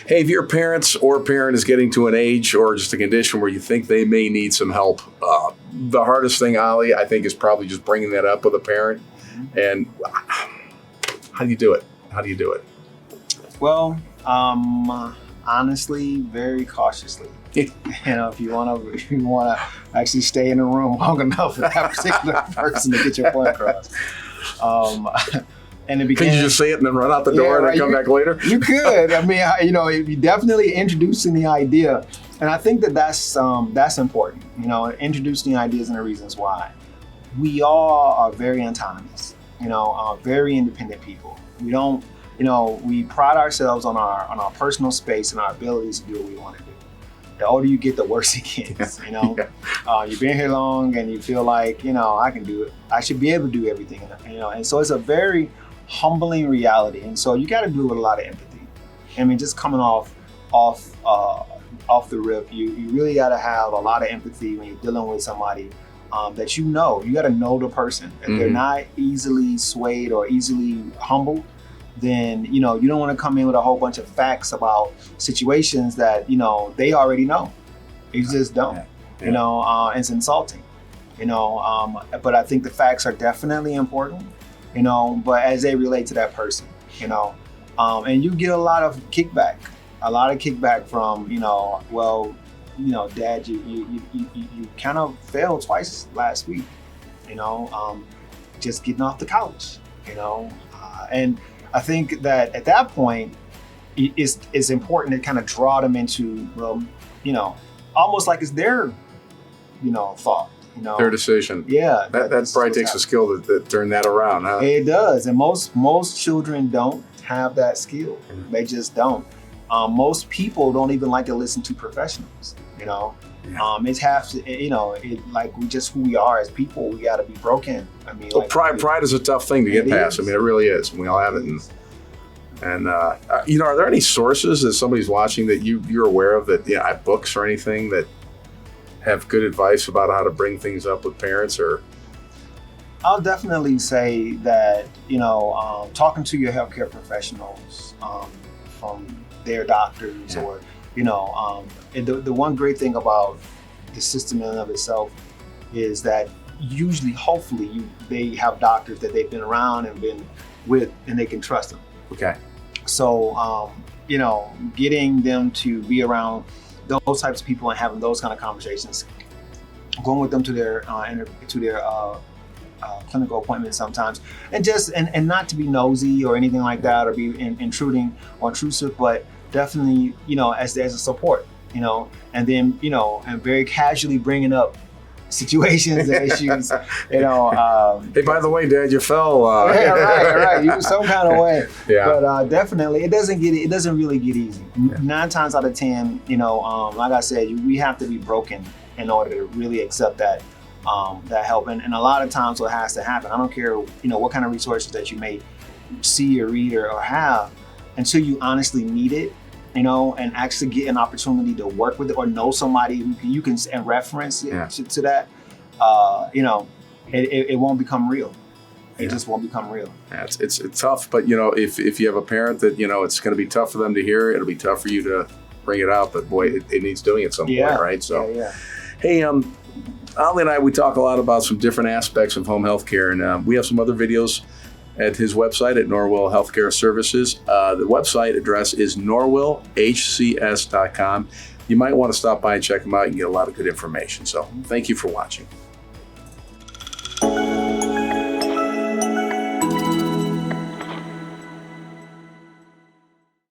Hey, if your parents or parent is getting to an age or just a condition where you think they may need some help, the hardest thing, Ali, I think, is probably just bringing that up with a parent. And how do you do it? How do you do it? Well, honestly, very cautiously. You know, if you want to actually stay in the room long enough with that particular person to get your point across. And it began, Can you just say it and then run out the door and then come back later? You could. I mean, you know, you definitely introducing the idea, and I think that's important. You know, introducing the ideas and the reasons why. We all are very autonomous. You know, very independent people. We don't. You know, we pride ourselves on our personal space and our abilities to do what we want to do. The older you get, the worse it gets. You know, you've been here long and you feel like, you know, I can do it. I should be able to do everything. You know, and so it's a very humbling reality. And so you got to do it with a lot of empathy. I mean, just coming off the rip, you really got to have a lot of empathy when you're dealing with somebody that you know. You got to know the person. If they're not easily swayed or easily humbled, then, you know, you don't want to come in with a whole bunch of facts about situations that, you know, they already know. You just don't. You know, it's insulting. You know, but I think the facts are definitely important, you know, but as they relate to that person, you know, and you get a lot of kickback from, you know, well, you know, Dad, you kind of failed twice last week, you know, just getting off the couch, you know, and I think that at that point, it's important to kind of draw them into, well, you know, almost like it's their, you know, thought, you know, their decision. Yeah, that probably takes a skill to turn that around, huh? It does, and most children don't have that skill. They just don't. Most people don't even like to listen to professionals. You know, it's half. You know, like who we are as people. We got to be broken. I mean, well, pride is a tough thing to get past. I mean, it really is. We all have it. And you know, are there any sources that somebody's watching that you're aware of that, you know, have books or anything that have good advice about how to bring things up with parents? Or I'll definitely say that, you know, talking to your healthcare professionals, from their doctors, or, you know, and the one great thing about the system in and of itself is that usually, hopefully, they have doctors that they've been around and been with, and they can trust them. Okay. So, you know, getting them to be around those types of people and having those kind of conversations, going with them to their clinical appointments sometimes, and not to be nosy or anything like that, or be intruding or intrusive, but definitely, you know, as a support, you know, and then, you know, and very casually bringing up situations and issues, you know. Hey, by the way, Dad, you fell. Yeah, right. You some kind of way. Yeah. But definitely, it doesn't really get easy. 9 times out of 10, you know, like I said, we have to be broken in order to really accept that help. And a lot of times, what has to happen, I don't care, you know, what kind of resources that you may see or read or have, until you honestly need it, you know, and actually get an opportunity to work with it or know somebody who you can and reference it to that, you know, it won't become real. It just won't become real. Yeah, it's tough, but, you know, if you have a parent that, you know, it's going to be tough for them to hear, it'll be tough for you to bring it out, but boy, it needs doing at some point, right? So, hey, Ali and I, we talk a lot about some different aspects of home health care, and we have some other videos at his website at Norwell Healthcare Services. The website address is norwellhcs.com. You might want to stop by and check them out. You can get a lot of good information. So thank you for watching.